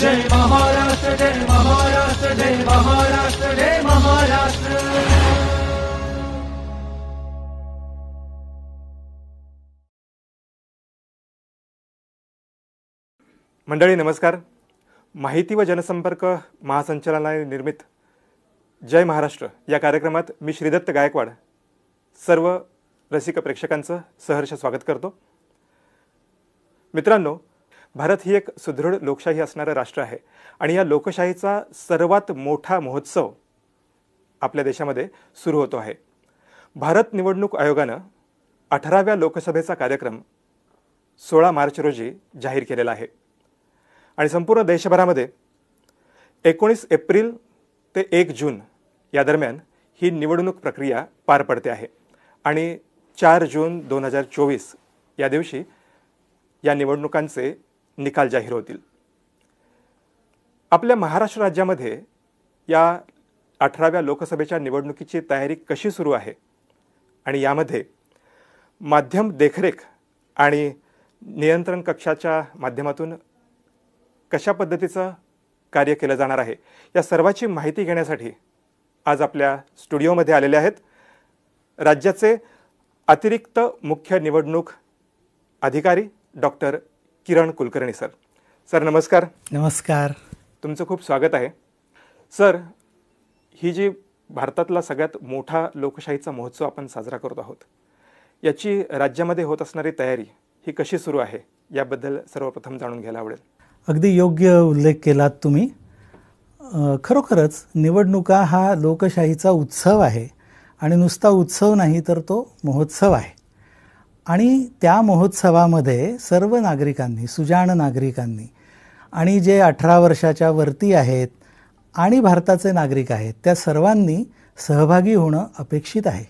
जय महाराष्ट्र, जय महाराष्ट्र, जय महाराष्ट्र, जय महाराष्ट्र। मंडळी नमस्कार। माहिती व जनसंपर्क महासंचालनालय निर्मित जय महाराष्ट्र या कार्यक्रमात मी श्रीदत्त गायकवाड सर्व रसिक प्रेक्षकांचं सहर्ष स्वागत करतो। मित्रांनो, भारत ही एक सुदृढ लोकशाही असणारं राष्ट्र आहे आणि या लोकशाहीचा सर्वात मोठा महोत्सव आपल्या देशामध्ये सुरू होतो आहे। भारत निवडणूक आयोगानं 18व्या लोकसभेचा कार्यक्रम 16 मार्च रोजी जाहीर केलेला आहे आणि संपूर्ण देशभरामध्ये 19 एप्रिल ते 1 जून या दरम्यान ही निवडणूक प्रक्रिया पार पडते आहे आणि 4 जून 2024 या दिवशी या निवडणुकांचे निकाल जाहीर होतील। आपल्या महाराष्ट्र राज्यामध्ये या 18व्या लोकसभेच्या निवडणुकीची तयारी कशी सुरू आहे आणि यामध्ये माध्यम देखरेख आणि नियंत्रण कक्षाच्या माध्यमातून कशा पद्धतीचं कार्य केलं जाणार आहे या सर्वाची माहिती घेण्यासाठी आज आपल्या स्टुडिओमध्ये आलेले आहेत राज्याचे अतिरिक्त मुख्य निवडणूक अधिकारी doctor Kiran Kulkarni sir. Sir नमस्कार। नमस्कार, तुमचं खूप स्वागत आहे। सर, ही जी भारतातला सगळ्यात मोठा लोकशाहीचा महोत्सव आपण साजरा करत आहोत याची राज्यामध्ये होत असणारी तयारी ही कशी सुरू आहे याबद्दल सर्वप्रथम जाणून घ्यायला आवडेल। अगदी योग्य उल्लेख केलात तुम्ही। खरोखरच निवडणुका हा लोकशाहीचा उत्सव आहे आणि नुसता उत्सव नाही तर तो महोत्सव आहे आणि त्या महोत्सवामध्ये सर्व नागरिकांनी, सुजाण नागरिकांनी आणि जे 18 वर्षाच्या वरती आहेत आणि भारताचे नागरिक आहेत त्या सर्वांनी सहभागी होणं अपेक्षित आहे।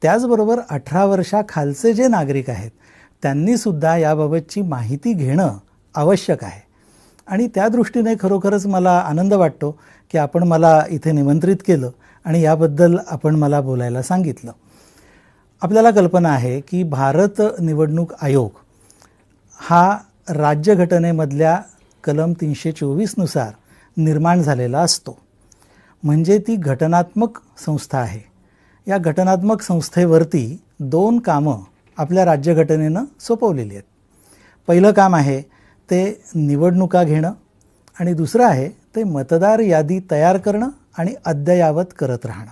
त्याचबरोबर 18 वर्षाखालचे जे नागरिक आहेत त्यांनीसुद्धा याबाबतची माहिती घेणं आवश्यक आहे आणि त्या दृष्टीने खरोखरच मला आनंद वाटतो की आपण मला इथे निमंत्रित केलं आणि याबद्दल आपण मला बोलायला सांगितलं। आपल्याला कल्पना आहे की भारत निवडणूक आयोग हा राज्यघटनेमधल्या कलम 324 नुसार निर्माण झालेला असतो, म्हणजे ती घटनात्मक संस्था आहे। या घटनात्मक संस्थेवरती 2 कामं आपल्या राज्यघटनेनं सोपवलेली आहेत। पहिलं काम आहे ते निवडणुका घेणं आणि दुसरं आहे ते मतदार यादी तयार करणं आणि अद्ययावत करत राहणं।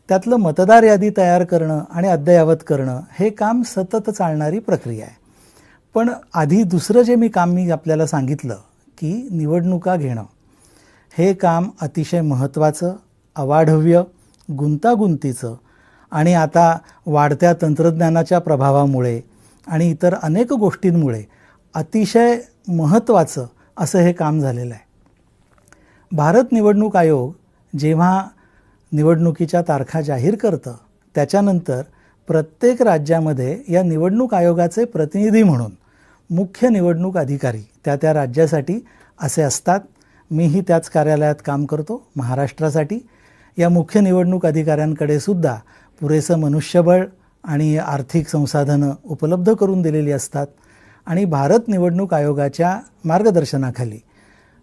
त्यातलं मतदार यादी तयार करणं आणि अद्ययावत करणं हे काम सतत चालणारी प्रक्रिया आहे। पण आधी दुसरं जे काम मी आपल्याला सांगितलं की निवडणुका घेणं हे काम अतिशय महत्त्वाचं, अवाढव्य, गुंतागुंतीचं आणि आता वाढत्या तंत्रज्ञानाच्या प्रभावामुळे आणि इतर अनेक गोष्टींमुळे अतिशय महत्त्वाचं असं हे काम झालेलं आहे। भारत निवडणूक आयोग जेव्हा निवडणुकीच्या तारखा जाहीर करतं त्याच्यानंतर प्रत्येक राज्यामध्ये या निवडणूक आयोगाचे प्रतिनिधी म्हणून मुख्य निवडणूक अधिकारी त्या राज्यासाठी असे असतात। मीही त्याच कार्यालयात काम करतो महाराष्ट्रासाठी। या मुख्य निवडणूक अधिकाऱ्यांकडे सुद्धा पुरेसं मनुष्यबळ आणि आर्थिक संसाधनं उपलब्ध करून दिलेली असतात आणि भारत निवडणूक आयोगाच्या मार्गदर्शनाखाली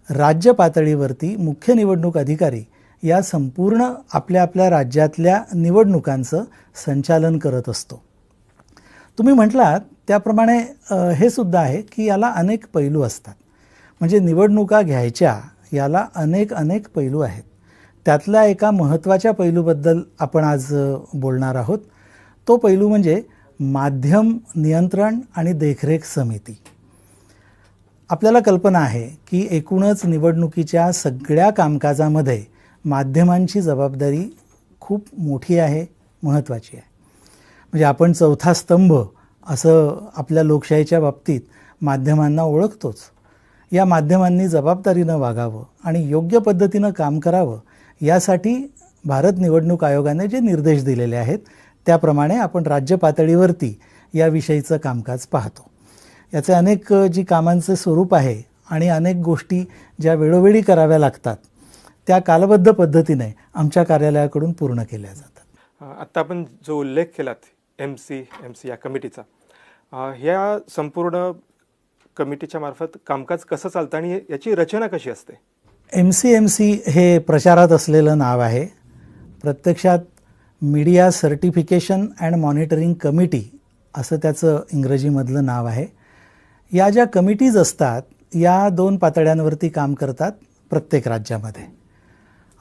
राज्य पातळीवरती मुख्य निवडणूक अधिकारी या संपूर्ण आपल्या राज्यातल्या निवडणुकांचं संचालन करत असतो। तुम्ही म्हटलात त्याप्रमाणे हे सुद्धा आहे की याला अनेक पैलू असतात, म्हणजे निवडणुका घ्यायच्या याला अनेक पैलू आहेत। त्यातल्या एका महत्त्वाच्या पैलूबद्दल आपण आज बोलणार आहोत। तो पैलू म्हणजे माध्यम नियंत्रण आणि देखरेख समिती। आपल्याला कल्पना आहे की एकूणच निवडणुकीच्या सगळ्या कामकाजामध्ये माध्यमांची जबाबदारी खूप मोठी आहे, महत्त्वाची आहे। म्हणजे आपण चौथा स्तंभ असं आपल्या लोकशाहीच्या बाबतीत माध्यमांना ओळखतोच। या माध्यमांनी जबाबदारीनं वागावं आणि योग्य पद्धतीनं काम करावं यासाठी भारत निवडणूक आयोगाने जे निर्देश दिलेले आहेत त्याप्रमाणे आपण राज्य पातळीवरती याविषयीचं कामकाज पाहतो। याचे अनेक जी कामांचे स्वरूप आहे आणि अनेक गोष्टी ज्या वेळोवेळी कराव्या लागतात त्या कालबद्ध पद्धतीने आमच्या कार्यालयाकडून पूर्ण केल्या जातात। आता आपण जो उल्लेख केलात एमसी या कमिटीचा, ह्या संपूर्ण कमिटीच्या मार्फत कामकाज कसं चालतं आणि याची रचना कशी असते? MCMC हे प्रचारात असलेलं नाव आहे. प्रत्यक्षात media certification and monitoring committee असं त्याचं इंग्रजीमधलं नाव आहे. या ज्या कमिटीज असतात या 2 पातळ्यांवरती काम करतात प्रत्येक राज्यामध्ये.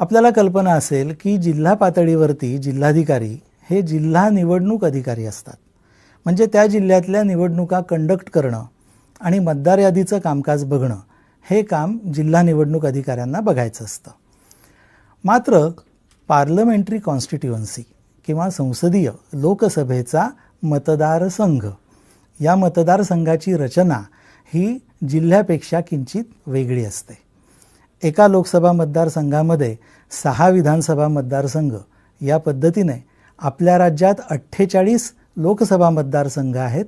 आपल्याला कल्पना असेल की जिल्हा पातळीवरती जिल्हाधिकारी हे जिल्हा निवडणूक अधिकारी असतात. म्हणजे त्या जिल्ह्यातल्या निवडणुका कंडक्ट करणं आणि मतदार यादीचं कामकाज बघणं हे काम जिल्हा निवडणूक अधिकाऱ्यांना बघायचं असतं. मात्र पार्लमेंटरी कॉन्स्टिट्युएन्सी किंवा संसदीय लोकसभेचा मतदारसंघ, या मतदारसंघाची रचना ही जिल्ह्यापेक्षा किंचित वेगळी असते. एका लोकसभा मतदारसंघामध्ये 6 विधानसभा मतदारसंघ या पद्धतीने आपल्या राज्यात 48 लोकसभा मतदारसंघ आहेत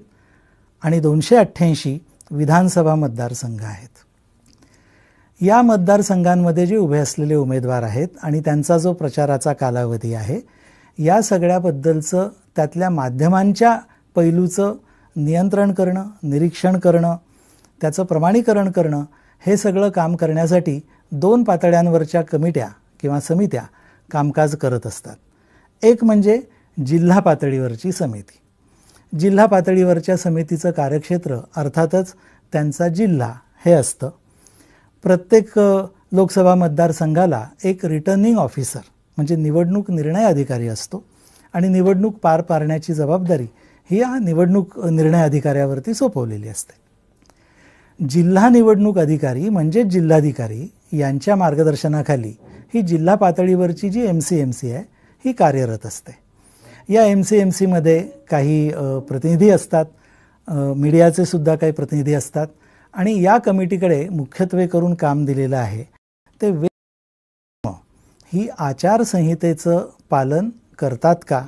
आणि 288 विधानसभा मतदारसंघ आहेत. या मतदारसंघांमध्ये जे उभे असलेले उमेदवार आहेत आणि त्यांचा जो प्रचाराचा कालावधी आहे, या सगळ्याबद्दलचं त्यातल्या माध्यमांच्या पैलूचं नियंत्रण करणं, निरीक्षण करणं, त्याचं प्रमाणीकरण करणं, हे सगळं काम करण्यासाठी 2 पातळ्यांवरच्या कमिट्या किंवा समित्या कामकाज करत असतात. एक म्हणजे जिल्हा पातळीवरची समिती. जिल्हा पातळीवरच्या समितीचं कार्यक्षेत्र अर्थातच त्यांचा जिल्हा हे असतं. प्रत्येक लोकसभा मतदारसंघाला एक रिटर्निंग ऑफिसर म्हणजे निवडणूक निर्णय अधिकारी असतो आणि निवडणूक पार पाडण्याची जबाबदारी ही या निवडणूक निर्णय अधिकाऱ्यावरती सोपवलेली असते. जिल्हा निवडणूक अधिकारी म्हणजे जिल्हाधिकारी यांच्या मार्गदर्शनाखाली ही जिल्हा पातळीवरची जी MCMC आहे ही कार्यरत असते. या MCMCमध्ये काही प्रतिनिधी असतात, मीडियाचे सुद्धा काही प्रतिनिधी असतात आणि या कमिटीकडे मुख्यत्वे करून काम दिलेलं आहे ते ही आचारसंहितेचं पालन करतात का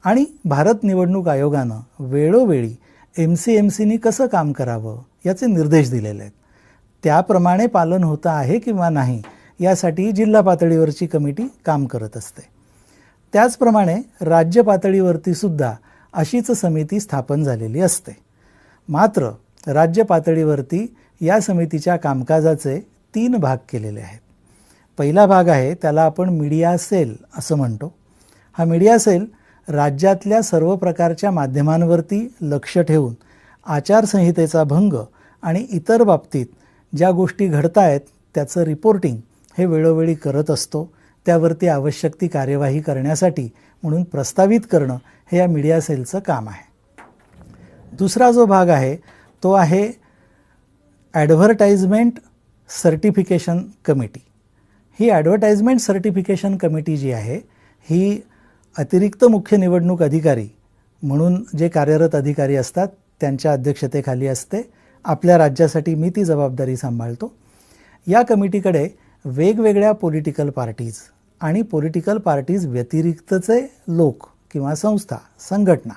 आणि भारत निवडणूक आयोगानं वेळोवेळी MCMCनी कसं काम करावं याचे निर्देश दिलेले आहेत. त्याप्रमाणे पालन होतं आहे किंवा नाही यासाठी जिल्हा पातळीवरची कमिटी काम करत असते. त्याचप्रमाणे राज्य पातळीवरती सुद्धा अशीच समिती स्थापन झालेली असते. मात्र राज्य पातळीवरती या समितीच्या कामकाजाचे 3 भाग केलेले आहेत. पहिला भाग आहे त्याला आपण मीडिया सेल असं म्हणतो. हा मीडिया सेल राज्यातल्या सर्व प्रकारच्या माध्यमांवरती लक्ष ठेवून आचारसंहितेचा भंग आणि इतर बाबतीत ज्या गोष्टी घडत आहेत त्याचं रिपोर्टिंग हे वेळोवेळी करत असतो. त्यावरती आवश्यक ती कार्यवाही करण्यासाठी म्हणून प्रस्तावित करणं हे या मीडिया सेलचं काम आहे. दुसरा जो भाग आहे तो आहे ॲडव्हर्टाइजमेंट सर्टिफिकेशन कमिटी. ही ॲडव्हर्टाइजमेंट सर्टिफिकेशन कमिटी जी आहे ही अतिरिक्त मुख्य निवडणूक अधिकारी म्हणून जे कार्यरत अधिकारी असतात त्यांच्या अध्यक्षतेखाली असते. आपल्या राज्यासाठी मी ती जबाबदारी सांभाळतो. या कमिटीकडे वेगवेगळ्या पॉलिटिकल पार्टीज आणि पॉलिटिकल पार्टीज व्यतिरिक्तचे लोक किंवा संस्था, संघटना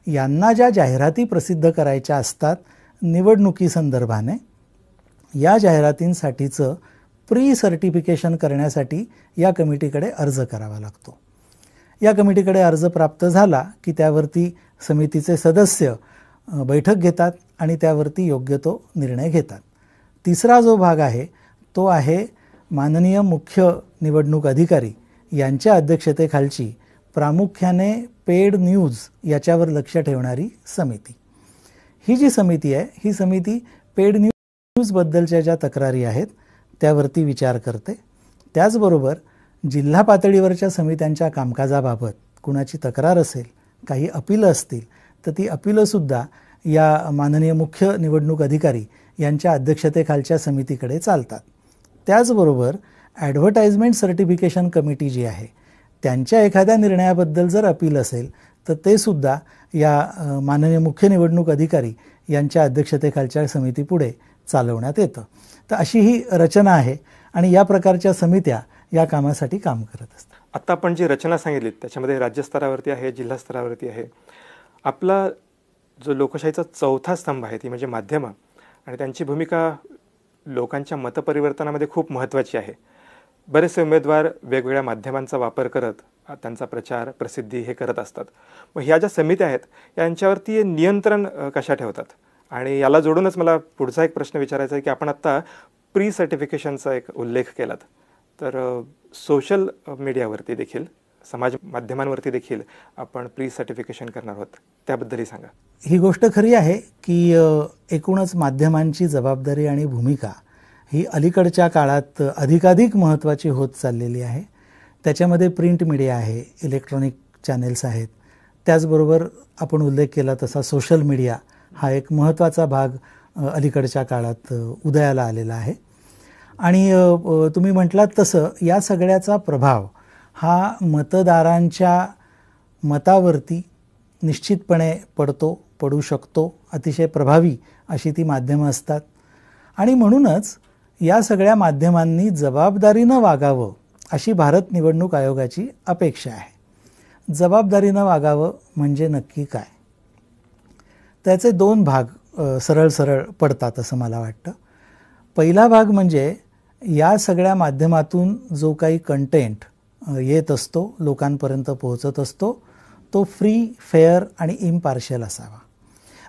यांना ज्या जाहिराती प्रसिद्ध करायच्या असतात निवडणुकीसंदर्भाने, या जाहिरातींसाठीचं प्री सर्टिफिकेशन करण्यासाठी या कमिटीकडे अर्ज करावा लागतो. या कमिटीकडे अर्ज प्राप्त झाला की त्यावरती समितीचे सदस्य बैठक घेतात आणि त्यावरती योग्य तो निर्णय घेतात. तिसरा जो भाग आहे तो आहे माननीय मुख्य निवडणूक अधिकारी यांच्या अध्यक्षतेखालची प्रामुख्याने पेड न्यूज याच्यावर लक्ष ठेवणारी समिती. ही जी समिती आहे ही समिती पेड न्यूजबद्दलच्या ज्या तक्रारी आहेत त्यावरती विचार करते. त्याचबरोबर जिल्हा पातळीवरच्या समित्यांच्या कामकाजाबाबत कुणाची तक्रार असेल, काही अपीलं असतील तर ती अपीलंसुद्धा या माननीय मुख्य निवडणूक अधिकारी यांच्या अध्यक्षतेखालच्या समितीकडे चालतात. त्याचबरोबर ॲडव्हर्टाइजमेंट सर्टिफिकेशन कमिटी जी आहे त्यांच्या एखाद्या निर्णयाबद्दल जर अपील असेल तर ते सुद्धा या माननीय मुख्य निवडणूक अधिकारी यांच्या अध्यक्षतेखालच्या समितीपुढे चालवण्यात येतं. तर अशी ही रचना आहे आणि या प्रकारच्या समित्या या कामासाठी काम करत असतात. आत्ता आपण जी रचना सांगितली त्याच्यामध्ये राज्यस्तरावरती आहे, जिल्हा स्तरावरती आहे. आपला जो लोकशाहीचा चौथा स्तंभ आहे ती म्हणजे माध्यमं आणि त्यांची भूमिका लोकांच्या मतपरिवर्तनामध्ये खूप महत्त्वाची आहे. बरेचसे उमेदवार वेगवेगळ्या माध्यमांचा वापर करत त्यांचा प्रचार, प्रसिद्धी हे करत असतात. मग ह्या ज्या समित्या आहेत यांच्यावरती नियंत्रण कशा ठेवतात आणि याला जोडूनच मला पुढचा एक प्रश्न विचारायचा आहे की आपण आत्ता प्री सर्टिफिकेशनचा एक उल्लेख केलात, तर सोशल मीडियावरती देखील, समाज माध्यमांवरती देखील आपण प्री सर्टिफिकेशन करणार आहोत, त्याबद्दलही सांगा. ही गोष्ट खरी आहे की एकूणच माध्यमांची जबाबदारी आणि भूमिका ही अलीकडच्या काळात अधिकाधिक महत्त्वाची होत चाललेली आहे. त्याच्यामध्ये प्रिंट मीडिया आहे, इलेक्ट्रॉनिक चॅनेल्स आहेत, त्याचबरोबर आपण उल्लेख केला तसा सोशल मीडिया हा एक महत्त्वाचा भाग अलीकडच्या काळात उदयाला आलेला आहे. आणि तुम्ही म्हटलात तसं या सगळ्याचा प्रभाव हा मतदारांच्या मतावरती निश्चितपणे पडू शकतो. अतिशय प्रभावी अशी ती माध्यमं असतात आणि म्हणूनच या सगळ्या माध्यमांनी जबाबदारीनं वागावं अशी भारत निवडणूक आयोगाची अपेक्षा आहे. जबाबदारीनं वागावं म्हणजे नक्की काय? त्याचे दोन भाग सरळ पडतात असं मला वाटतं. पहिला भाग म्हणजे या सगळ्या माध्यमातून जो काही कंटेंट येत असतो, लोकांपर्यंत पोहोचत असतो, तो फ्री, फेअर आणि इम्पार्शियल असावा.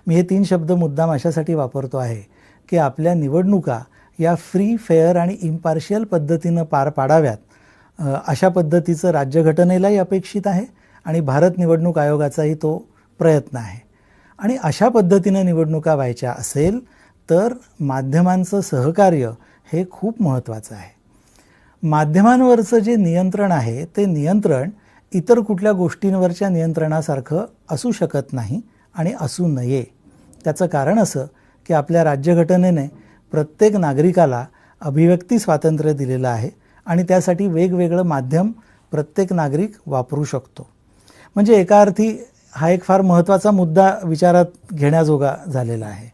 मी हे 3 शब्द मुद्दाम अशासाठी वापरतो आहे की आपल्या निवडणुका या फ्री, फेअर आणि इम्पार्शियल पद्धतीनं पार पाडाव्यात, अशा पद्धतीचं राज्यघटनेलाही अपेक्षित आहे आणि भारत निवडणूक आयोगाचाही तो प्रयत्न आहे. आणि अशा पद्धतीनं निवडणुका व्हायच्या असेल तर माध्यमांचं सहकार्य हे खूप महत्त्वाचं आहे. माध्यमांवरचं जे नियंत्रण आहे ते नियंत्रण इतर कुठल्या गोष्टींवरच्या नियंत्रणासारखं असू शकत नाही आणि असू नये. त्याचं कारण असं की आपल्या राज्यघटनेने प्रत्येक नागरिकाला अभिव्यक्ती स्वातंत्र्य दिलेलं आहे आणि त्यासाठी वेगवेगळं माध्यम प्रत्येक नागरिक वापरू शकतो. म्हणजे एका अर्थी हा एक फार महत्त्वाचा मुद्दा विचारात घेण्याजोगा झालेला आहे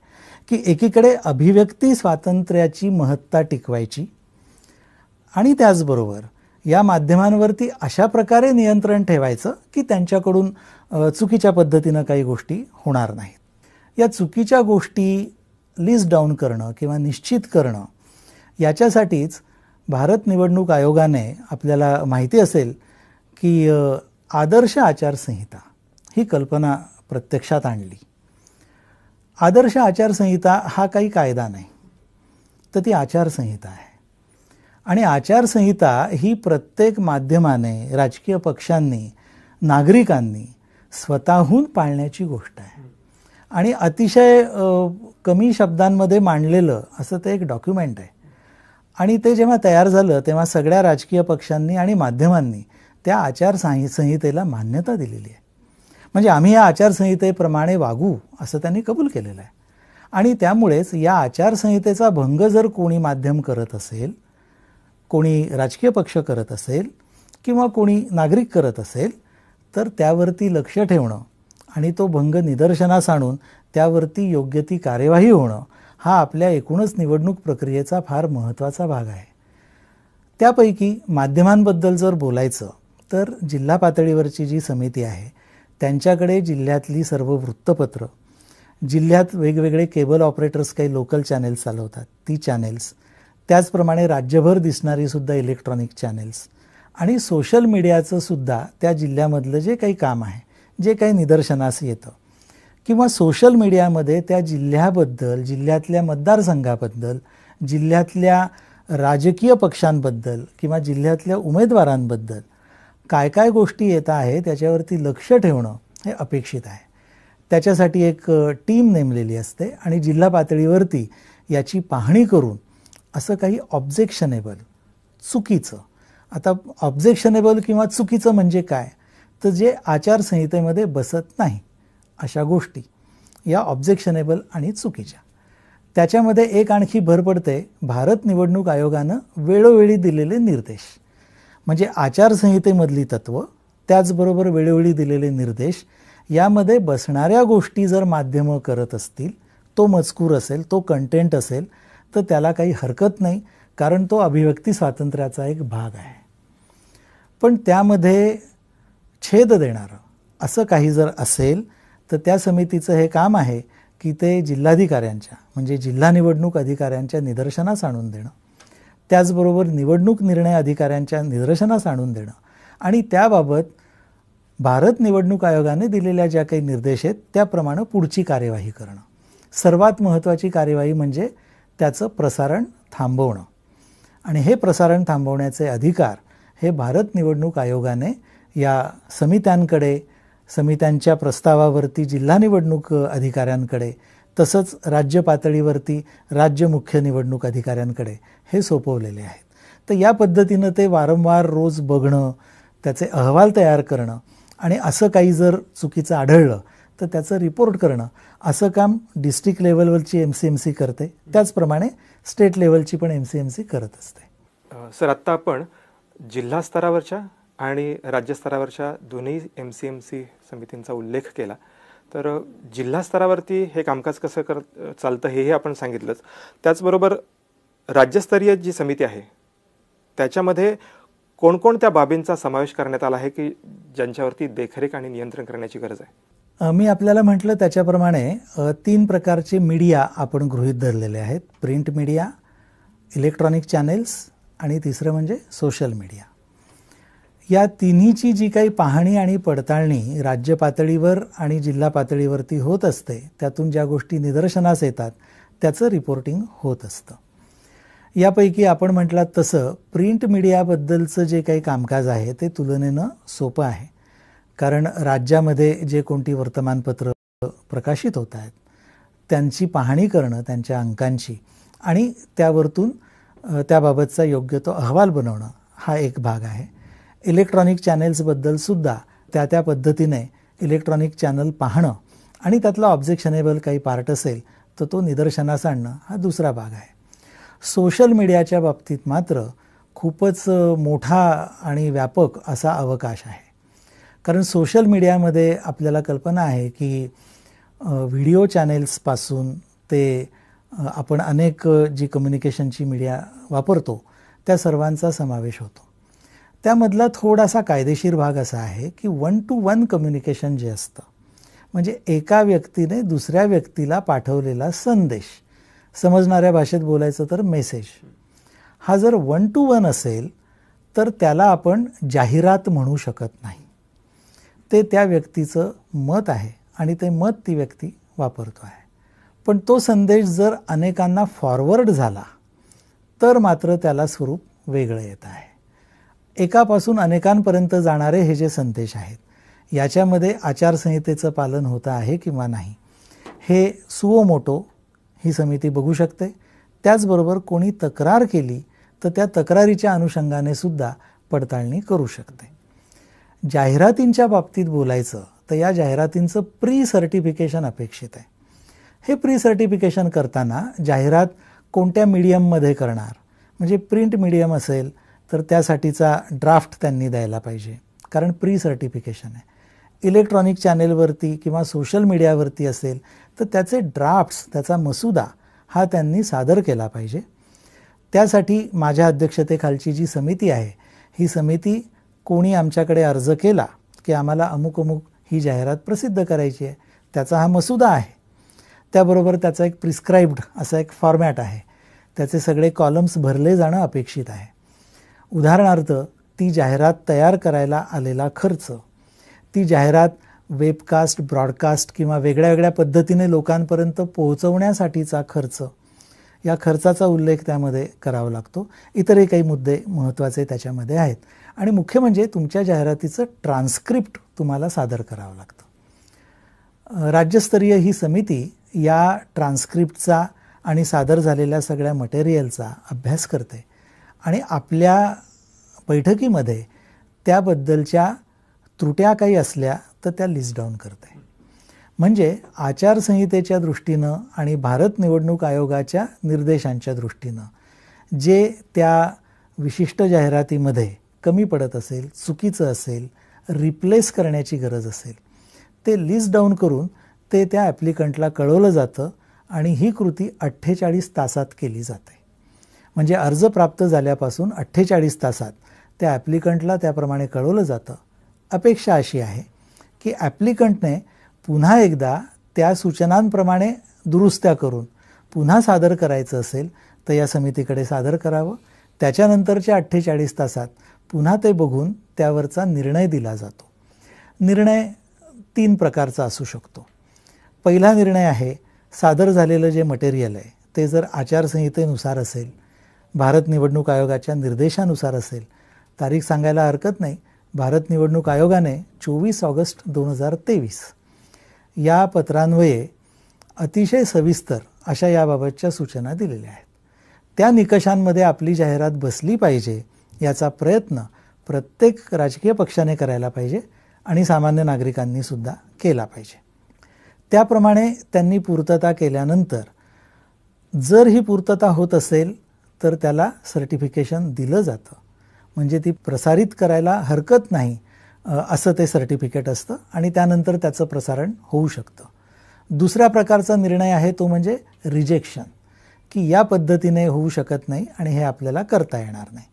की एकीकडे अभिव्यक्ती स्वातंत्र्याची महत्ता टिकवायची आणि त्याचबरोबर या माध्यमांवरती अशा प्रकारे नियंत्रण ठेवायचं की त्यांच्याकडून चुकीच्या पद्धतीनं काही गोष्टी होणार नाहीत. या चुकीच्या गोष्टी लिस्ट डाऊन करणं किंवा निश्चित करणं याच्यासाठीच भारत निवडणूक आयोगाने, आपल्याला माहिती असेल की आदर्श आचारसंहिता ही कल्पना प्रत्यक्षात आणली. आदर्श आचारसंहिता हा काही कायदा नाही, तर ती आचारसंहिता आहे. आणि आचारसंहिता ही प्रत्येक माध्यमाने, राजकीय पक्षांनी, नागरिकांनी स्वतःहून पाळण्याची गोष्ट आहे. आणि अतिशय कमी शब्दांमध्ये मांडलेलं असं ते एक डॉक्युमेंट आहे. आणि ते जेव्हा तयार झालं तेव्हा सगळ्या राजकीय पक्षांनी आणि माध्यमांनी त्या आचारसंहितेला मान्यता दिलेली आहे. म्हणजे आम्ही या आचारसंहितेप्रमाणे वागू असं त्यांनी कबूल केलेलं आहे. आणि त्यामुळेच या आचारसंहितेचा भंग जर कोणी माध्यम करत असेल, कोणी राजकीय पक्ष करत असेल किंवा कोणी नागरिक करत असेल तर त्यावरती लक्ष ठेवणं आणि तो भंग निदर्शनास आणून त्यावरती योग्य ती कार्यवाही होणं हा आपल्या एकूणच निवडणूक प्रक्रियेचा फार महत्त्वाचा भाग आहे. त्यापैकी माध्यमांबद्दल जर बोलायचं तर जिल्हा पातळीवरची जी समिती आहे त्यांच्याकडे जिल्ह्यातली सर्व वृत्तपत्र, जिल्ह्यात वेगवेगळे केबल ऑपरेटर्स काही लोकल चॅनेल्स चालवतात ती चॅनेल्स, त्याचप्रमाणे राज्यभर दिसणारी सुद्धा इलेक्ट्रॉनिक चॅनेल्स आणि सोशल मीडियाचं सुद्धा त्या जिल्ह्यामधलं जे काही काम आहे, जे काही निदर्शनास येतं किंवा सोशल मीडियामध्ये त्या जिल्ह्याबद्दल, जिल्ह्यातल्या मतदारसंघाबद्दल, जिल्ह्यातल्या राजकीय पक्षांबद्दल किंवा जिल्ह्यातल्या उमेदवारांबद्दल काय काय गोष्टी येत आहेत त्याच्यावरती लक्ष ठेवणं हे अपेक्षित आहे. त्याच्यासाठी एक टीम नेमलेली असते आणि जिल्हा पातळीवरती याची पाहणी करून असं काही ऑब्जेक्शनेबल, चुकीचं, आता ऑब्जेक्शनेबल किंवा चुकीचं म्हणजे काय, तर जे आचारसंहितेमध्ये बसत नाही अशा गोष्टी या ऑब्जेक्शनेबल आणि चुकीच्या. त्याच्यामध्ये एक आणखी भर पडते भारत निवडणूक आयोगानं वेळोवेळी दिलेले निर्देश. म्हणजे आचारसंहितेमधली तत्त्व त्याचबरोबर वेळोवेळी दिलेले निर्देश यामध्ये बसणाऱ्या गोष्टी जर माध्यमं करत असतील, तो मजकूर असेल, तो कंटेंट असेल तर त्याला काही हरकत नाही, कारण तो अभिव्यक्ती स्वातंत्र्याचा एक भाग आहे. पण त्यामध्ये छेद देणारं असं काही जर असेल तर त्या समितीचं हे काम आहे की ते जिल्हाधिकाऱ्यांच्या, म्हणजे जिल्हा निवडणूक अधिकाऱ्यांच्या निदर्शनास आणून देणं, त्याचबरोबर निवडणूक निर्णय अधिकाऱ्यांच्या निदर्शनास आणून देणं आणि त्याबाबत भारत निवडणूक आयोगाने दिलेल्या ज्या काही निर्देश आहेत त्याप्रमाणे पुढची कार्यवाही करणं. सर्वात महत्त्वाची कार्यवाही म्हणजे त्याचं प्रसारण थांबवणं. आणि हे प्रसारण थांबवण्याचे अधिकार हे भारत निवडणूक आयोगाने या समित्यांकडे, समित्यांच्या प्रस्तावावरती जिल्हा निवडणूक अधिकाऱ्यांकडे, तसंच राज्य पातळीवरती राज्य मुख्य निवडणूक अधिकाऱ्यांकडे हे सोपवलेले आहेत. तर या पद्धतीनं ते वारंवार रोज बघणं, त्याचे अहवाल तयार करणं आणि असं काही जर चुकीचं आढळलं तर त्याचं रिपोर्ट करणं, असं काम डिस्ट्रिक्ट लेवलवरची MCMC करते. त्याचप्रमाणे स्टेट लेवलची पण MCMC करत असते. सर, आत्ता आपण जिल्हा स्तरावरच्या आणि राज्य स्तरावरच्या दोन्ही MCMC समितींचा उल्लेख केला. तर जिल्हा स्तरावरती हे कामकाज कसं चालतं हेही आपण सांगितलंच. त्याचबरोबर राज्यस्तरीय जी समिती आहे त्याच्यामध्ये कोणकोणत्या बाबींचा समावेश करण्यात आला आहे की ज्यांच्यावरती देखरेख आणि नियंत्रण करण्याची गरज आहे? मी आपल्याला म्हटलं त्याच्याप्रमाणे 3 प्रकारचे मीडिया आपण गृहीत धरलेले आहेत. प्रिंट मीडिया, इलेक्ट्रॉनिक चॅनेल्स आणि तिसरं म्हणजे सोशल मीडिया. या तिन्हीची जी काही पाहणी आणि पडताळणी राज्य पातळीवर आणि जिल्हा पातळीवरती होत असते, त्यातून ज्या गोष्टी निदर्शनास येतात त्याचं रिपोर्टिंग होत असतं. यापैकी आपण म्हटलात तसं प्रिंट मीडियाबद्दलचं जे काही कामकाज आहे ते तुलनेनं सोपं आहे. कारण राज्यामध्ये जे कोणती वर्तमानपत्र प्रकाशित होत आहेत त्यांची पाहणी करणं, त्यांच्या अंकांची, आणि त्यावरतून त्याबाबतचा योग्य तो अहवाल बनवणं हा एक भाग आहे. इलेक्ट्रॉनिक चॅनेल्सबद्दलसुद्धा त्या पद्धतीने इलेक्ट्रॉनिक चॅनल पाहणं आणि त्यातला ऑब्जेक्शनेबल काही पार्ट असेल तर तो निदर्शनास आणणं हा दुसरा भाग आहे. सोशल मीडियाच्या बाबतीत मात्र खूपच मोठा आणि व्यापक असा अवकाश आहे. कारण सोशल मीडियामध्ये आपल्याला कल्पना आहे की व्हिडिओ चॅनेल्सपासून ते आपण अनेक जी कम्युनिकेशनची मीडिया वापरतो त्या सर्वांचा समावेश होतो. त्यामधला थोडासा कायदेशीर भाग असा आहे की 1 to 1 कम्युनिकेशन जे असतं, म्हणजे एका व्यक्तीने दुसऱ्या व्यक्तीला पाठवलेला संदेश, समजणाऱ्या भाषेत बोलायचं तर मेसेज, हा जर 1 to 1 असेल तर त्याला आपण जाहिरात म्हणू शकत नाही. ते त्या व्यक्तीचं मत आहे आणि ते मत ती व्यक्ती वापरतो आहे. पण तो संदेश जर अनेकांना फॉरवर्ड झाला तर मात्र त्याला स्वरूप वेगळं येत आहे. एकापासून अनेकांपर्यंत जाणारे हे जे संदेश आहेत याच्यामध्ये आचारसंहितेचं पालन होतं आहे किंवा नाही हे सुओ मोटो ही समिती बघू शकते. त्याचबरोबर कोणी तक्रार केली तर त्या तक्रारीच्या अनुषंगाने सुद्धा पडताळणी करू शकते. जाहिरातींच्या बाबतीत बोलायचं तर या जाहिरातींचं प्री सर्टिफिकेशन अपेक्षित आहे. हे प्री सर्टिफिकेशन करताना जाहिरात कोणत्या मीडियममध्ये करणार, म्हणजे प्रिंट मीडियम असेल तर त्यासाठीचा ड्राफ्ट त्यांनी द्यायला पाहिजे, कारण प्री सर्टिफिकेशन आहे. इलेक्ट्रॉनिक चॅनेलवरती किंवा सोशल मीडियावरती असेल तर त्याचे ड्राफ्ट्स, त्याचा मसुदा हा त्यांनी सादर केला पाहिजे. त्यासाठी माझ्या अध्यक्षतेखालची जी समिती आहे ही समिती कोणी आमच्याकडे अर्ज केला की आम्हाला अमुक अमुक ही जाहिरात प्रसिद्ध करायची आहे, त्याचा हा मसुदा आहे, त्याबरोबर त्याचा एक प्रिस्क्राइब्ड असा एक फॉर्मॅट आहे, त्याचे सगळे कॉलम्स भरले जाणं अपेक्षित आहे. उदाहरणार्थ ती जाहिरात तयार करायला आलेला खर्च, ती जाहिरात वेबकास्ट, ब्रॉडकास्ट किंवा वेगळ्या वेगळ्या पद्धतीने लोकांपर्यंत पोहोचवण्यासाठीचा खर्च, या खर्चाचा उल्लेख त्यामध्ये करावा लागतो. इतरही काही मुद्दे महत्त्वाचे त्याच्यामध्ये आहेत. आणि मुख्य म्हणजे तुमच्या जाहिरातीचं ट्रान्स्क्रिप्ट तुम्हाला सादर करावं लागतं. राज्यस्तरीय ही समिती या ट्रान्स्क्रिप्टचा आणि सादर झालेल्या सगळ्या मटेरियलचा अभ्यास करते आणि आपल्या बैठकीमध्ये त्याबद्दलच्या त्रुट्या काही असल्या तर त्या लिस्ट डाऊन करते. म्हणजे आचारसंहितेच्या दृष्टीनं आणि भारत निवडणूक आयोगाच्या निर्देशांच्या दृष्टीनं जे त्या विशिष्ट जाहिरातीमध्ये कमी पडत असेल, चुकीचं असेल, रिप्लेस करण्याची गरज असेल, ते लिस्ट डाऊन करून ते त्या ॲप्लिकंटला कळवलं जातं आणि ही कृती 48 तासात केली जाते. म्हणजे अर्ज प्राप्त झाल्यापासून 48 तासात त्या ॲप्लिकंटला त्याप्रमाणे कळवलं जातं. अपेक्षा अशी आहे की ॲप्लिकंटने पुन्हा एकदा त्या सूचनांप्रमाणे दुरुस्त्या करून पुन्हा सादर करायचं असेल तर या समितीकडे सादर करावं. त्याच्यानंतरच्या 48 तासात पुन्हा ते बघून त्यावरचा निर्णय दिला जातो. निर्णय 3 प्रकारचा असू शकतो. पहिला निर्णय आहे सादर झालेलं जे मटेरियल आहे ते जर आचारसंहितेनुसार असेल, भारत निवडणूक आयोगाच्या निर्देशानुसार असेल, तारीख सांगायला हरकत नाही, भारत निवडणूक आयोगाने 24 ऑगस्ट 2023 या पत्रान्वये अतिशय सविस्तर अशा याबाबतच्या सूचना दिलेल्या आहेत. त्या निकषांमध्ये आपली जाहिरात बसली पाहिजे याचा प्रयत्न प्रत्येक राजकीय पक्षाने करायला पाहिजे आणि सामान्य नागरिकांनी सुद्धा केला पाहिजे. त्याप्रमाणे त्यांनी पूर्तता केल्यानंतर जर ही पूर्तता होत असेल तर त्याला सर्टिफिकेशन दिलं जातं, म्हणजे ती प्रसारित करायला हरकत नाही असं ते सर्टिफिकेट असतं आणि त्यानंतर त्याचं प्रसारण होऊ शकतं. दुसऱ्या प्रकारचा निर्णय आहे तो म्हणजे रिजेक्शन, की या पद्धतीने होऊ शकत नाही आणि हे आपल्याला करता येणार नाही.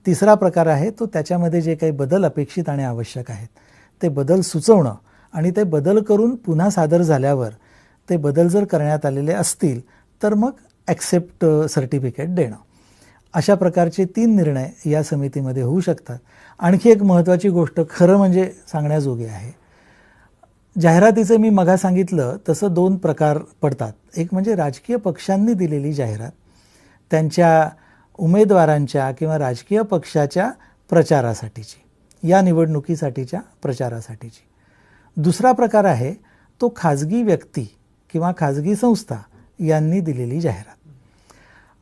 तिसरा प्रकार आहे तो त्याच्यामध्ये जे काही बदल अपेक्षित आणि आवश्यक आहेत ते बदल सुचवणं आणि ते बदल करून पुन्हा सादर झाल्यावर ते बदल जर करण्यात आलेले असतील तर मग ॲक्सेप्ट सर्टिफिकेट देणं. अशा प्रकारचे 3 निर्णय या समितीमध्ये होऊ शकतात. आणखी एक महत्त्वाची गोष्ट खरं म्हणजे सांगण्याजोगी आहे. जाहिरातीचे मी मगा सांगितलं तसं 2 प्रकार पडतात. एक म्हणजे राजकीय पक्षांनी दिलेली जाहिरात, त्यांच्या उमेदवारांच्या किंवा राजकीय पक्षाच्या प्रचारासाठीची, या निवडणुकीसाठीच्या प्रचारासाठीची. दुसरा प्रकार आहे तो खाजगी व्यक्ती किंवा खाजगी संस्था यांनी दिलेली जाहिरात.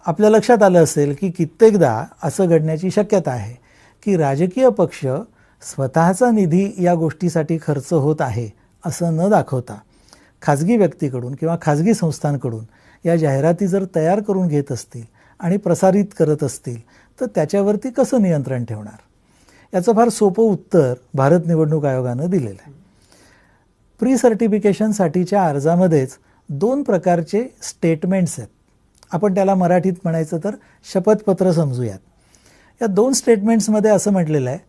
आपल्या लक्षात आलं असेल की कित्येकदा असं घडण्याची शक्यता आहे की राजकीय पक्ष स्वतःचा निधी या गोष्टीसाठी खर्च होत आहे असं न दाखवता खाजगी व्यक्तीकडून किंवा खाजगी संस्थांकडून या जाहिराती जर तयार करून घेत असतील आणि प्रसारित करत असतील तर त्याच्यावरती कसं नियंत्रण ठेवणार. याचं फार सोपं उत्तर भारत निवडणूक आयोगानं दिलेलं आहे. प्री सर्टिफिकेशनसाठीच्या अर्जामध्येच 2 प्रकारचे स्टेटमेंट्स आहेत. आपण त्याला मराठीत म्हणायचं तर शपथपत्र समजूयात. या 2 स्टेटमेंट्समध्ये असं म्हटलेलं आहे,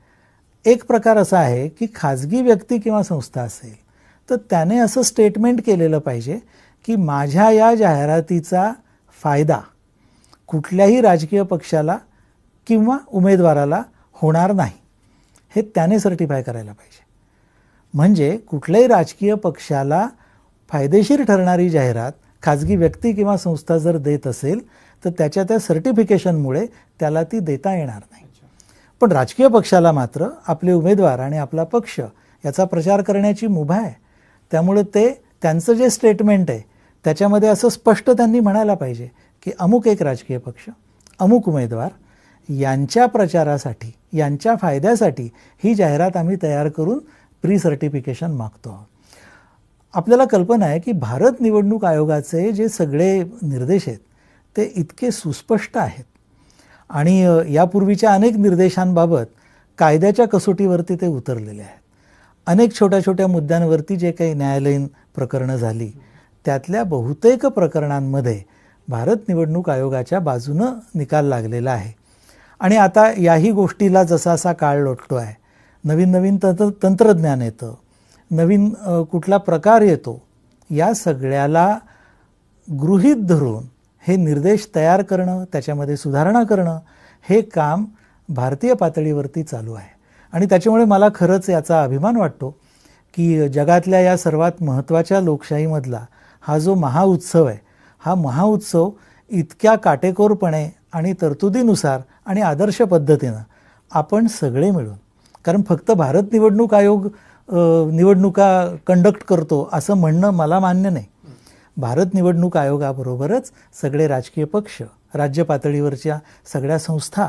एक प्रकार असा आहे की खाजगी व्यक्ती किंवा संस्था असेल तर त्याने असं स्टेटमेंट केलेलं पाहिजे की माझ्या या जाहिरातीचा फायदा कुठल्याही राजकीय पक्षाला किंवा उमेदवाराला होणार नाही, हे त्याने सर्टिफाय करायला पाहिजे. म्हणजे कुठल्याही राजकीय पक्षाला फायदेशीर ठरणारी जाहिरात खाजगी व्यक्ती किंवा संस्था जर देत असेल तर त्या सर्टिफिकेशनमुळे त्याला ती देता येणार नाही. पण राजकीय पक्षाला मात्र आपले उमेदवार आणि आपला पक्ष याचा प्रचार करण्याची मुभा आहे. त्यामुळे ते त्यांचं जे स्टेटमेंट आहे त्याच्यामध्ये असं स्पष्ट त्यांनी म्हणायला पाहिजे की अमुक एक राजकीय पक्ष, अमुक उमेदवार यांच्या प्रचारासाठी, यांच्या फायद्यासाठी ही जाहिरात आम्ही तयार करून प्री सर्टिफिकेशन मागतो आहोत. आपल्याला कल्पना आहे की भारत निवडणूक आयोगाचे जे सगळे निर्देश आहेत ते इतके सुस्पष्ट आहेत आणि यापूर्वीच्या अनेक निर्देशांबाबत कायद्याच्या कसोटीवरती ते उतरलेले आहेत. अनेक छोट्या छोट्या मुद्द्यांवरती जे काही न्यायालयीन प्रकरणं झाली त्यातल्या बहुतेक प्रकरणांमध्ये भारत निवडणूक आयोगाच्या बाजूनं निकाल लागलेला आहे. आणि आता याही गोष्टीला जसा असा काळ लोटतो आहे, नवीन नवीन तंत्रज्ञान येतं, नवीन कुठला प्रकार येतो, या सगळ्याला गृहीत धरून हे निर्देश तयार करणं, त्याच्यामध्ये सुधारणा करणं हे काम भारतीय पातळीवरती चालू आहे. आणि त्याच्यामुळे मला खरंच याचा अभिमान वाटतो की जगातल्या या सर्वात महत्त्वाच्या लोकशाहीमधला हा जो महाउत्सव आहे, हा महाउत्सव इतक्या काटेकोरपणे आणि तरतुदीनुसार आणि आदर्श पद्धतीनं आपण सगळे मिळून, कारण फक्त भारत निवडणूक आयोग निवडणुका कंडक्ट करतो असं म्हणणं मला मान्य नाही. भारत निवडणूक आयोगाबरोबरच सगळे राजकीय पक्ष, राज्य पातळीवरच्या सगळ्या संस्था,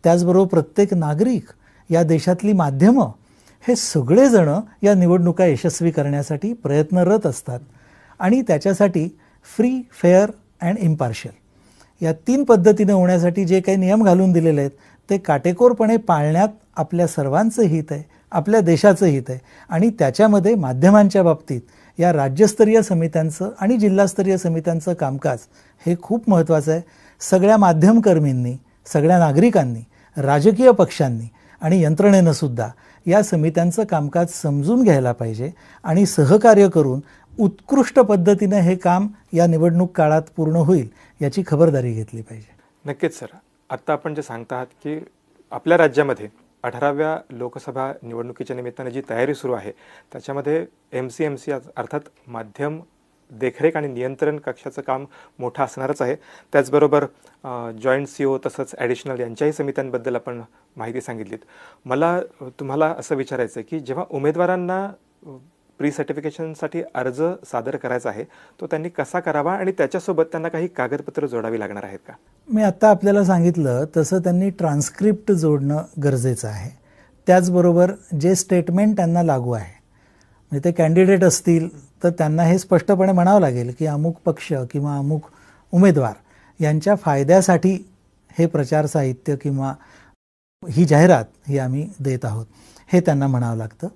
त्याचबरोबर प्रत्येक नागरिक, या देशातली माध्यमं, हे सगळेजणं या निवडणुका यशस्वी करण्यासाठी प्रयत्नरत असतात. आणि त्याच्यासाठी फ्री, फेअर अँड इम्पार्शियल या 3 पद्धतीने होण्यासाठी जे काही नियम घालून दिलेले आहेत ते काटेकोरपणे पाळण्यात आपल्या सर्वांचं हित आहे, आपल्या देशाचं हित आहे. आणि त्याच्यामध्ये माध्यमांच्या बाबतीत या राज्यस्तरीय समित्यांचं आणि जिल्हास्तरीय समित्यांचं कामकाज हे खूप महत्त्वाचं आहे. सगळ्या माध्यमकर्मींनी, सगळ्या नागरिकांनी, राजकीय पक्षांनी आणि यंत्रणेनं सुद्धा या समित्यांचं कामकाज समजून घ्यायला पाहिजे आणि सहकार्य करून उत्कृष्ट पद्धतीने हे काम या निवडणूक काळात पूर्ण होईल याची खबरदारी घेतली पाहिजे. नक्कीच सर. आत्ता आपण जे सांगता आहात की आपल्या राज्यामध्ये 18व्या लोकसभा निवडणुकीच्या निमित्ताने जी तयारी सुरू आहे त्याच्यामध्ये MCMC अर्थात माध्यम देखरेख आणि नियंत्रण कक्षाचं काम मोठं असणारच आहे. त्याचबरोबर जॉईंट CEO तसंच ॲडिशनल यांच्याही समित्यांबद्दल आपण माहिती सांगितलीत. मला तुम्हाला असं विचारायचं आहे की जेव्हा उमेदवारांना प्री सर्टिफिकेशनसाठी अर्ज सादर करायचा आहे तो त्यांनी कसा करावा आणि त्याच्यासोबत त्यांना काही कागदपत्र जोडावी लागणार आहेत का? मी आत्ता आपल्याला सांगितलं तसं त्यांनी ट्रान्स्क्रिप्ट जोडणं गरजेचं आहे. त्याचबरोबर जे स्टेटमेंट त्यांना लागू आहे, म्हणजे ते कॅन्डिडेट असतील तर त्यांना हे स्पष्टपणे म्हणावं लागेल की अमुक पक्ष किंवा अमुक उमेदवार यांच्या फायद्यासाठी हे प्रचार साहित्य किंवा ही जाहिरात ही आम्ही देत आहोत हे त्यांना म्हणावं लागतं.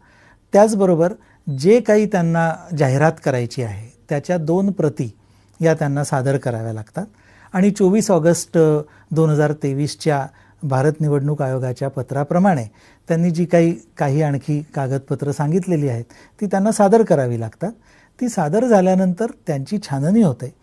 त्याचबरोबर जे काही त्यांना जाहिरात करायची आहे त्याच्या 2 प्रती या त्यांना सादर कराव्या लागतात आणि 24 ऑगस्ट 2023च्या भारत निवडणूक आयोगाच्या पत्राप्रमाणे त्यांनी जी काही आणखी कागदपत्र सांगितलेली आहेत ती त्यांना सादर करावी लागतात. ती सादर झाल्यानंतर त्यांची छाननी होते.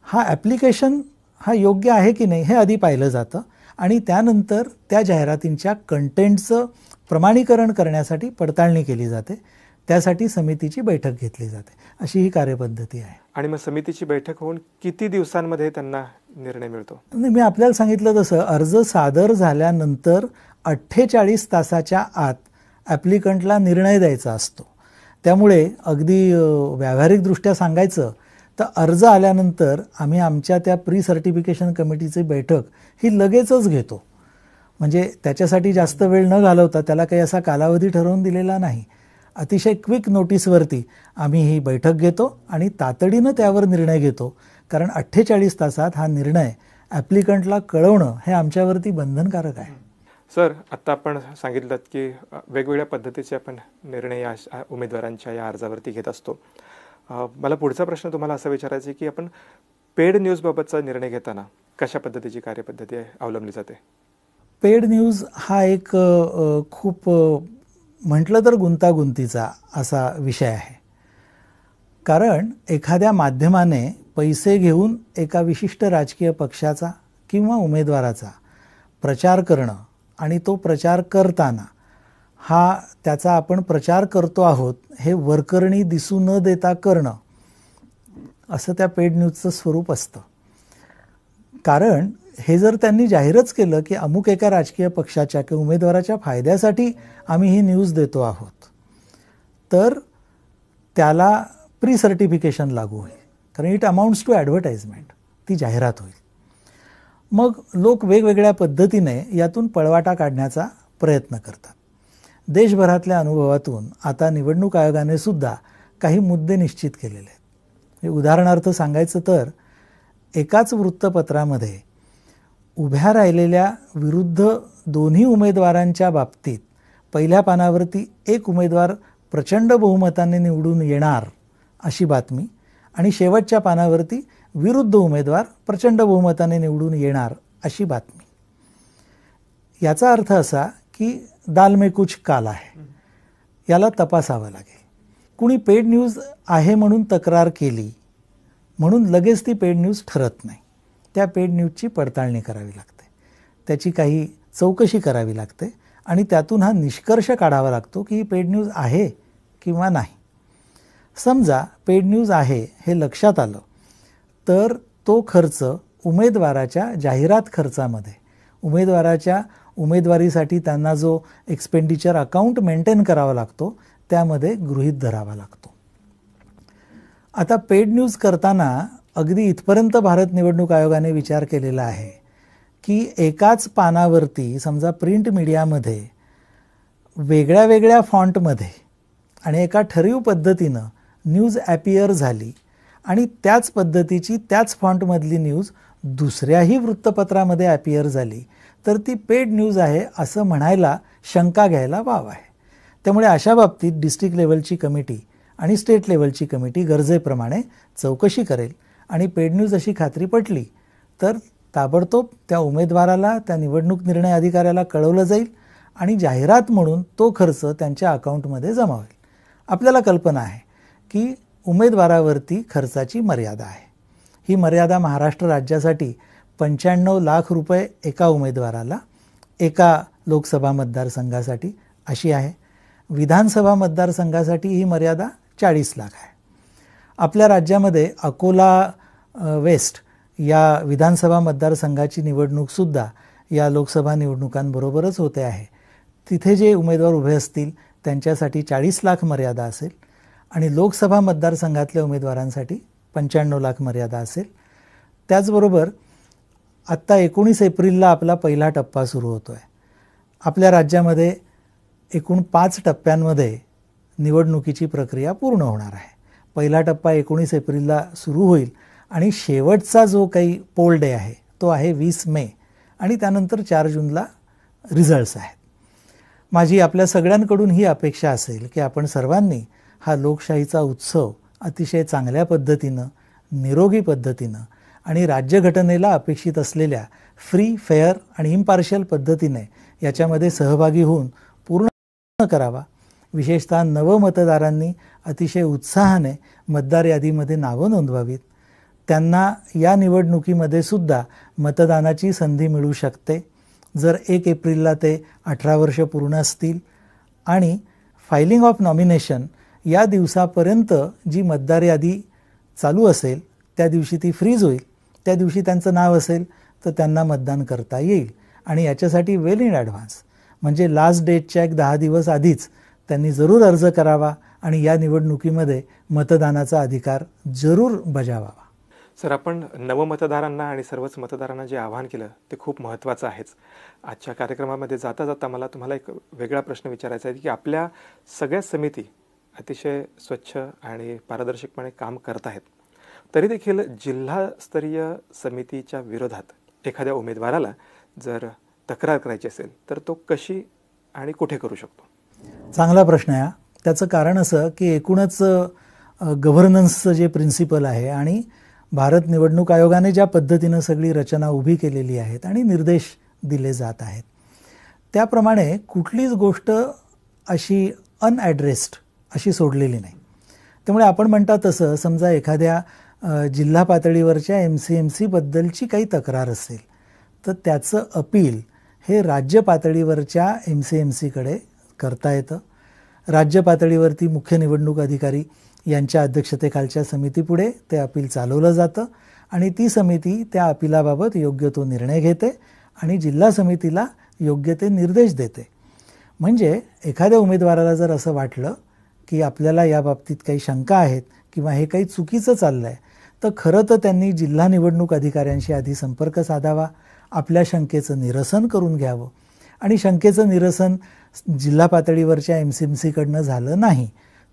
हा ॲप्लिकेशन हा योग्य आहे की नाही हे आधी पाहिलं जातं आणि त्यानंतर त्या जाहिरातींच्या कंटेंटचं प्रमाणीकरण करण्यासाठी पडताळणी केली जाते. त्यासाठी समितीची बैठक घेतली जाते. अशी ही कार्यपद्धती आहे. आणि मग समितीची बैठक होऊन किती दिवसांमध्ये त्यांना निर्णय मिळतो? मी आपल्याला सांगितलं तसं अर्ज सादर झाल्यानंतर 48 तासाच्या आत ॲप्लिकंटला निर्णय द्यायचा असतो. त्यामुळे अगदी व्यावहारिकदृष्ट्या सांगायचं तर अर्ज आल्यानंतर आम्ही आमच्या त्या प्री सर्टिफिकेशन कमिटीची बैठक ही लगेचच घेतो. म्हणजे त्याच्यासाठी जास्त वेळ न घालवता त्याला काही असा कालावधी ठरवून दिलेला नाही. अतिशय क्विक नोटीसवरती आम्ही ही बैठक घेतो आणि तातडीनं त्यावर निर्णय घेतो. कारण 48 तासात हा निर्णय ॲप्लिकंटला कळवणं हे आमच्यावरती बंधनकारक आहे. सर, आत्ता आपण सांगितलं की वेगवेगळ्या पद्धतीचे आपण निर्णय या उमेदवारांच्या या अर्जावरती घेत असतो. मला पुढचा प्रश्न तुम्हाला असा विचारायचा आहे की आपण पेड न्यूजबाबतचा निर्णय घेताना कशा पद्धतीची कार्यपद्धती अवलंबली जाते? पेड न्यूज हा एक खूप म्हटलं तर गुंतागुंतीचा असा विषय आहे. कारण एखाद्या माध्यमाने पैसे घेऊन एका विशिष्ट राजकीय पक्षाचा किंवा उमेदवाराचा प्रचार करणं आणि तो प्रचार करताना त्याचा आपण प्रचार करतो आहोत हे वरकरणी दिसू न देता करणं असं त्या पेड न्यूजचं स्वरूप असतं. कारण हे जर त्यांनी जाहीरच केलं की अमुक एका राजकीय पक्षाच्या किंवा उमेदवाराच्या फायद्यासाठी आम्ही ही न्यूज देतो आहोत तर त्याला प्री सर्टिफिकेशन लागू होईल. कारण इट अमाऊंट्स टू ॲडव्हर्टाइजमेंट, ती जाहिरात होईल. मग लोक वेगवेगळ्या पद्धतीने यातून पळवाटा काढण्याचा प्रयत्न करतात. देशभरातल्या अनुभवातून आता निवडणूक आयोगाने सुद्धा काही मुद्दे निश्चित केलेले आहेत. उदाहरणार्थ सांगायचं तर एकाच वृत्तपत्रामध्ये उभ्या राहिलेल्या विरुद्ध दोन्ही उमेदवारांच्या बाबतीत पहिल्या पानावरती एक उमेदवार प्रचंड बहुमताने निवडून येणार अशी बातमी आणि शेवटच्या पानावरती विरुद्ध उमेदवार प्रचंड बहुमताने निवडून येणार अशी बातमी. याचा अर्थ असा की दाल में कुछ काला है, याला तपासावं लागेल. कुणी पेड न्यूज आहे म्हणून तक्रार केली म्हणून लगेच ती पेड न्यूज ठरत नाही. त्या पेड न्यूजची पडताळणी करावी लागते, त्याची काही चौकशी करावी लागते आणि त्यातून हा निष्कर्ष काढावा लागतो की ही पेड न्यूज आहे किंवा नाही. समजा पेड न्यूज आहे हे लक्षात आलं तर तो खर्च उमेदवाराच्या जाहिरात खर्चामध्ये, उमेदवाराच्या उमेदवारीसाठी त्यांना जो एक्सपेंडिचर अकाउंट मेंटेन करावा लागतो त्यामध्ये गृहीत धरावा लागतो. आता पेड न्यूज करताना अगदी इथपर्यंत भारत निवडणूक आयोगाने विचार केलेला आहे की एकाच पानावरती समजा प्रिंट मीडियामध्ये वेगळ्या वेगळ्या फॉन्टमध्ये आणि एका ठरीव पद्धतीनं न्यूज ॲपियर झाली आणि त्याच पद्धतीची त्याच फॉन्टमधली न्यूज दुसऱ्याही वृत्तपत्रामध्ये ॲपियर झाली तर ती पेड न्यूज आहे असं म्हणायला शंका घ्यायला वाव आहे. त्यामुळे अशा बाबतीत डिस्ट्रिक्ट लेवलची कमिटी आणि स्टेट लेवलची कमिटी गरजेप्रमाणे चौकशी करेल आणि पेड न्यूज अशी खात्री पटली तर ताबडतोब त्या उमेदवाराला, त्या निवडणूक निर्णय अधिकाऱ्याला कळवलं जाईल आणि जाहिरात म्हणून तो खर्च त्यांच्या अकाउंटमध्ये जमा होईल. आपल्याला कल्पना आहे की उमेदवारावरती खर्चाची मर्यादा आहे. ही मर्यादा महाराष्ट्र राज्यासाठी 95 लाख रुपये एका उमेदवाराला एका लोकसभा मतदारसंघासाठी अशी आहे. विधानसभा मतदारसंघासाठी ही मर्यादा 40 लाख आहे. आपल्या राज्यामध्ये अकोला वेस्ट या विधानसभा मतदारसंघाची निवडणूकसुद्धा या लोकसभा निवडणुकांबरोबरच होते आहे. तिथे जे उमेदवार उभे असतील त्यांच्यासाठी 40 लाख मर्यादा असेल आणि लोकसभा मतदारसंघातल्या उमेदवारांसाठी 95 लाख मर्यादा असेल. त्याचबरोबर आत्ता 19 एप्रिलला आपला पहिला टप्पा सुरू होतो आहे. आपल्या राज्यामध्ये एकूण 5 टप्प्यांमध्ये निवडणुकीची प्रक्रिया पूर्ण होणार आहे. पहिला टप्पा 19 एप्रिलला सुरू होईल आणि शेवटचा जो काही पोल डे आहे तो आहे 20 मे आणि त्यानंतर 4 जूनला रिझल्ट्स आहेत. माझी आपल्या सगळ्यांकडून ही अपेक्षा असेल की आपण सर्वांनी हा लोकशाहीचा उत्सव अतिशय चांगल्या पद्धतीनं, निरोगी पद्धतीनं आणि राज्यघटनेला अपेक्षित असलेल्या फ्री, फेअर आणि इम्पार्शियल पद्धतीने याच्यामध्ये सहभागी होऊन पूर्ण करावा. विशेषतः नवमतदारांनी अतिशय उत्साहाने मतदार यादीमध्ये नावं नोंदवावीत. त्यांना या निवडणुकीमध्ये सुद्धा मतदानाची संधी मिळू शकते जर 1 एप्रिलला ते 18 वर्ष पूर्ण असतील आणि फायलिंग ऑफ नॉमिनेशन या दिवसापर्यंत जी मतदार यादी चालू असेल त्या दिवशी ती फ्रीज होईल. त्या दिवशी त्यांचं नाव असेल तर त्यांना मतदान करता येईल आणि याच्यासाठी वेल इन ॲडव्हान्स म्हणजे लास्ट डेटच्या 10 दिवस आधीच त्यांनी जरूर अर्ज करावा आणि या निवडणुकीमध्ये मतदानाचा अधिकार जरूर बजावावा. सर, आपण नवमतदारांना आणि सर्वच मतदारांना जे आवाहन केलं ते खूप महत्त्वाचं आहेच. आजच्या कार्यक्रमामध्ये जाता जाता मला तुम्हाला एक वेगळा प्रश्न विचारायचा आहे की आपल्या सगळ्या समिती अतिशय स्वच्छ आणि पारदर्शकपणे काम करत आहेत, तरी देखील जिल्हास्तरीय समितीच्या विरोधात एखाद्या उमेदवाराला जर तक्रार करायची असेल तर तो कशी आणि कुठे करू शकतो? चांगला प्रश्न आहे. त्याचं कारण असं की एकूणच गव्हर्नन्सचं जे प्रिन्सिपल आहे आणि भारत निवडणूक आयोगाने ज्या पद्धतीनं सगळी रचना उभी केलेली आहेत आणि निर्देश दिले जात आहेत त्याप्रमाणे कुठलीच गोष्ट अशी अनॲड्रेस्ड अशी सोडलेली नाही. त्यामुळे आपण म्हणता तसं समजा एखाद्या जिल्हा पातळीवरच्या MCMC बद्दलची काही तक्रार असेल तर त्याचं अपील हे राज्य पातळीवरच्या MCMCकडे करता येतं. राज्य पातळीवरती मुख्य निवडणूक अधिकारी यांच्या अध्यक्षतेखालच्या समितीपुढे ते अपील चालवलं जातं आणि ती समिती त्या अपिलाबाबत योग्य तो निर्णय घेते आणि जिल्हा समितीला योग्य ते निर्देश देते. म्हणजे एखाद्या उमेदवाराला जर असं वाटलं की आपल्याला या बाबतीत काही शंका आहेत किंवा हे काही चुकीचं चाललं आहे तर खरं तर त्यांनी जिल्हा निवडणूक अधिकाऱ्यांशी आधी संपर्क साधावा, आपल्या शंकेचं निरसन करून घ्यावं आणि शंकेचं निरसन जिल्हा पातळीवरच्या MCMCकडनं झालं नाही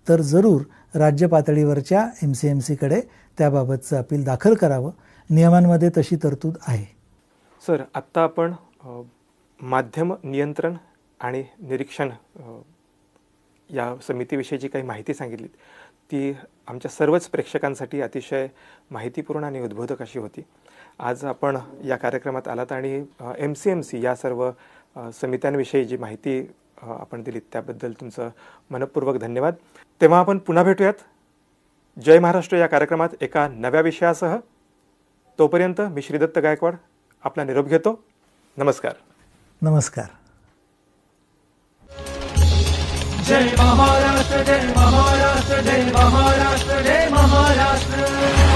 तर जरूर राज्य पातळीवरच्या MCMCकडे त्याबाबतचं अपील दाखल करावं. नियमांमध्ये तशी तरतूद आहे. सर, आत्ता आपण माध्यम नियंत्रण आणि निरीक्षण या समितीविषयी जी काही माहिती सांगितली ती आमच्या सर्वच प्रेक्षकांसाठी अतिशय माहितीपूर्ण आणि उद्बोधक अशी होती. आज आपण या कार्यक्रमात आलात आणि MCMC या सर्व समित्यांविषयी जी माहिती आपण दिलीत त्याबद्दल तुमचं मनपूर्वक धन्यवाद. तेव्हा आपण पुन्हा भेटूयात जय महाराष्ट्र या कार्यक्रमात एका नव्या विषयासह. तोपर्यंत मी श्रीदत्त गायकवाड आपला निरोप घेतो. नमस्कार. नमस्कार. जय महाराष्ट्र, जय महाराष्ट्र, जय महाराष्ट्र, जय महाराष्ट्र.